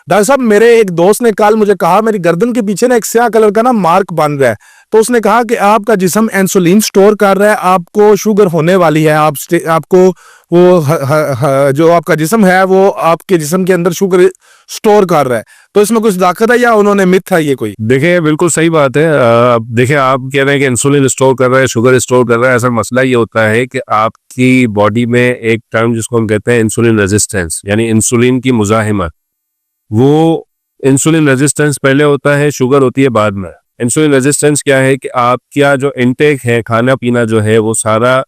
Doctor साहब, मेरे एक दोस्त ने कल मुझे कहा मेरी गर्दन के पीछे ना एक स्याह कलर का ना मार्क बन रहा है। तो उसने कहा कि आपका जिस्म इंसुलिन स्टोर कर रहा है, आपको शुगर होने वाली है, आपको वो जो आपका जिस्म है वो आपके जिस्म के अंदर शुगर स्टोर कर रहा है। तो इसमें कुछ ताकत है या उन्होंने मिथ है ये कोई? देखिए, बिल्कुल सही बात है। देखिए, आप कह रहे हैं कि इंसुलिन स्टोर कर रहा है, शुगर स्टोर कर रहा है। असल मसला ये होता है कि आपकी बॉडी में एक टर्म जिसको हम कहते हैं इंसुलिन रेजिस्टेंस, यानी इंसुलिन की मुजाहिमत, वो इंसुलिन रेजिस्टेंस पहले होता है, शुगर होती है बाद में। इंसुलिन रेजिस्टेंस क्या है कि आपका जो इनटेक है, खाना पीना जो है वो सारा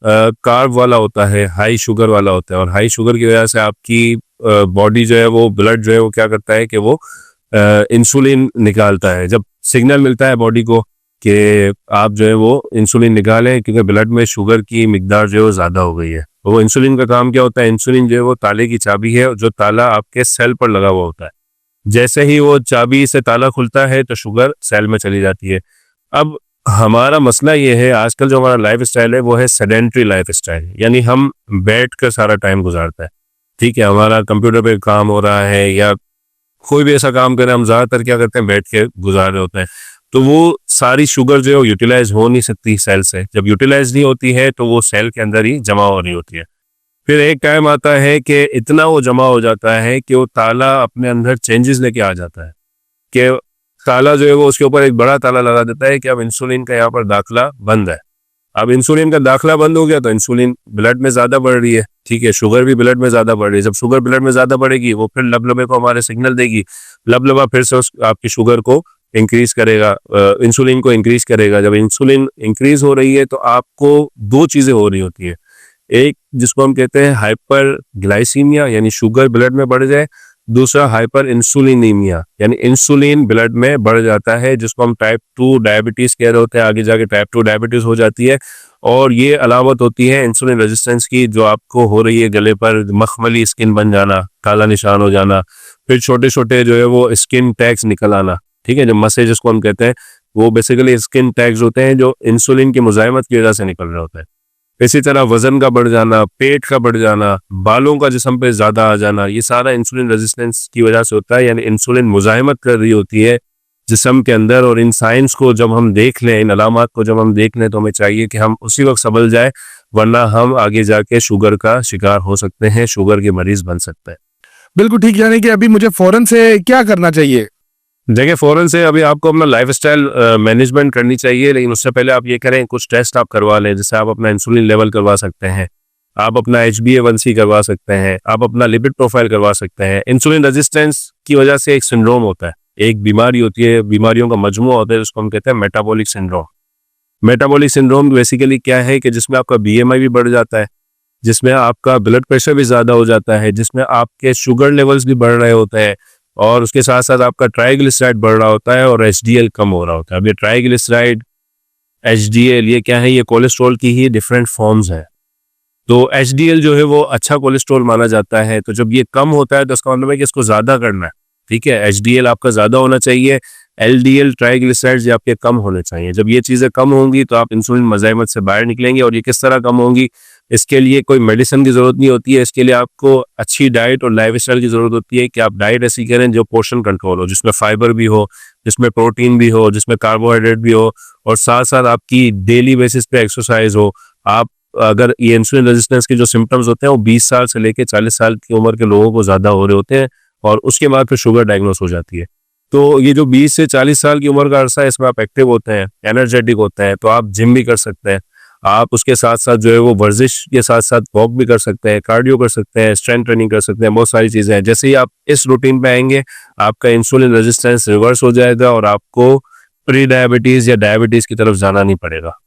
कार्ब वाला होता है, हाई शुगर वाला होता है। और हाई शुगर की वजह से आपकी बॉडी जो है वो ब्लड जो है वो क्या करता है कि वो इंसुलिन निकालता है। जब सिग्नल मिलता है बॉडी को कि आप जो है वो इंसुलिन निकालें क्योंकि ब्लड में शुगर की मिकदार जो है वो ज़्यादा हो गई है। तो वो इंसुलिन का काम क्या होता है? इंसुलिन जो है वो ताले की चाबी है, जो ताला आपके सेल पर लगा हुआ होता है। जैसे ही वो चाबी से ताला खुलता है तो शुगर सेल में चली जाती है। अब हमारा मसला ये है, आजकल जो हमारा लाइफ स्टाइल है वो है सेडेंट्री लाइफ स्टाइल, यानी हम बैठ कर सारा टाइम गुजारता है। ठीक है, हमारा कंप्यूटर पे काम हो रहा है या कोई भी ऐसा काम करें, हम ज़्यादातर क्या करते हैं, बैठ के गुजार रहे होते हैं। तो वो सारी शुगर जो है यूटिलाइज हो नहीं सकती सेल से। जब यूटिलाइज नहीं होती है तो वो सेल के अंदर ही जमा हो रही होती है। फिर एक टाइम आता है कि इतना वो जमा हो जाता है कि वो ताला अपने अंदर चेंजेस लेके आ जाता है कि ताला जो है वो उसके ऊपर एक बड़ा ताला लगा देता है कि अब इंसुलिन का यहाँ पर दाखला बंद है। अब इंसुलिन का दाखला बंद हो गया तो इंसुलिन ब्लड में ज़्यादा बढ़ रही है। ठीक है, शुगर भी ब्लड में ज़्यादा बढ़ रही है। जब शुगर ब्लड में ज़्यादा बढ़ेगी वो फिर लबलबे को हमारे सिग्नल देगी, लबलबा फिर से उस आपकी शुगर को इंक्रीज करेगा, इंसुलिन को इंक्रीज करेगा। जब इंसुलिन इंक्रीज हो रही है तो आपको दो चीज़ें हो रही होती है। एक जिसको हम कहते हैं हाइपर ग्लाइसीमिया, यानी शुगर ब्लड में बढ़ जाए। दूसरा हाइपर इंसुलिनीमिया, यानी इंसुलिन ब्लड में बढ़ जाता है, जिसको हम टाइप 2 डायबिटीज कह रहे होते हैं। आगे जाके टाइप 2 डायबिटीज हो जाती है और ये अलामत होती है इंसुलिन रेजिस्टेंस की, जो आपको हो रही है गले पर मखमली स्किन बन जाना, काला निशान हो जाना, फिर छोटे छोटे जो है वो स्किन टैग्स निकल आना। ठीक है, जो मसे जिसको हम कहते हैं वो बेसिकली स्किन टैग्स होते हैं जो इंसुलिन की मुजाहिमत की वजह से निकल रहे होते हैं। इसी तरह वजन का बढ़ जाना, पेट का बढ़ जाना, बालों का जिस्म पे ज्यादा आ जाना, ये सारा इंसुलिन रेजिस्टेंस की वजह से होता है। यानी इंसुलिन मुजाहिमत कर रही होती है जिस्म के अंदर। और इन साइंस को जब हम देख लें, इन अलामात को जब हम देख लें, तो हमें चाहिए कि हम उसी वक्त संभल जाए, वरना हम आगे जाके शुगर का शिकार हो सकते हैं, शुगर के मरीज बन सकते हैं। बिल्कुल ठीक। यानी कि अभी मुझे फौरन से क्या करना चाहिए? देखिए, फौरन से अभी आपको अपना लाइफस्टाइल मैनेजमेंट करनी चाहिए, लेकिन उससे पहले आप ये करें, कुछ टेस्ट आप करवा लें। जैसे आप अपना इंसुलिन लेवल करवा सकते हैं, आप अपना HbA1c करवा सकते हैं, आप अपना लिपिड प्रोफाइल करवा सकते हैं। इंसुलिन रेजिस्टेंस की वजह से एक सिंड्रोम होता है, एक बीमारी होती है, बीमारियों का मजमूआ होता है, जिसको हम कहते हैं metabolic syndrome. Metabolic syndrome basically क्या है कि जिसमें आपका BMI भी बढ़ जाता है, जिसमें आपका ब्लड प्रेशर भी ज़्यादा हो जाता है, जिसमें आपके शुगर लेवल्स भी बढ़ रहे होते हैं और उसके साथ साथ आपका ट्राइग्लिसराइड बढ़ रहा होता है और HDL कम हो रहा होता है। अब ये ट्राइग्लिसराइड, HDL, ये क्या है? ये कोलेस्ट्रॉल की ही डिफरेंट फॉर्म्स हैं। तो HDL जो है वो अच्छा कोलेस्ट्रॉल माना जाता है। तो जब ये कम होता है तो इसका मतलब है कि इसको ज़्यादा करना है। ठीक है, HDL आपका ज़्यादा होना चाहिए, LDL ट्राइग्लिसराइड्स ये आपके कम होने चाहिए। जब ये चीज़ें कम होंगी तो आप इंसुलिन मज़ाहिमत से बाहर निकलेंगे। और ये किस तरह कम होंगी? इसके लिए कोई मेडिसिन की ज़रूरत नहीं होती है। इसके लिए आपको अच्छी डाइट और लाइफस्टाइल की ज़रूरत होती है कि आप डाइट ऐसी करें जो पोर्शन कंट्रोल हो, जिसमें फाइबर भी हो, जिसमें प्रोटीन भी हो, जिसमें कार्बोहाइड्रेट भी हो, और साथ साथ आपकी डेली बेसिस पे एक्सरसाइज हो। आप अगर ये इंसुलिन रेजिस्टेंस के जो सिम्टम्स होते हैं वो 20 साल से लेकर 40 साल की उम्र के लोगों को ज़्यादा हो रहे होते हैं और उसके बाद फिर शुगर डायग्नोस हो जाती है। तो ये जो 20 से 40 साल की उम्र का अरसा है, इसमें आप एक्टिव होते हैं, एनर्जेटिक होते हैं, तो आप जिम भी कर सकते हैं। आप उसके साथ साथ जो है वो वर्जिश के साथ साथ वॉक भी कर सकते हैं, कार्डियो कर सकते हैं, स्ट्रेंथ ट्रेनिंग कर सकते हैं, बहुत सारी चीज़ें हैं। जैसे ही आप इस रूटीन पे आएंगे, आपका इंसुलिन रेजिस्टेंस रिवर्स हो जाएगा और आपको प्री डायबिटीज़ या डायबिटीज़ की तरफ जाना नहीं पड़ेगा।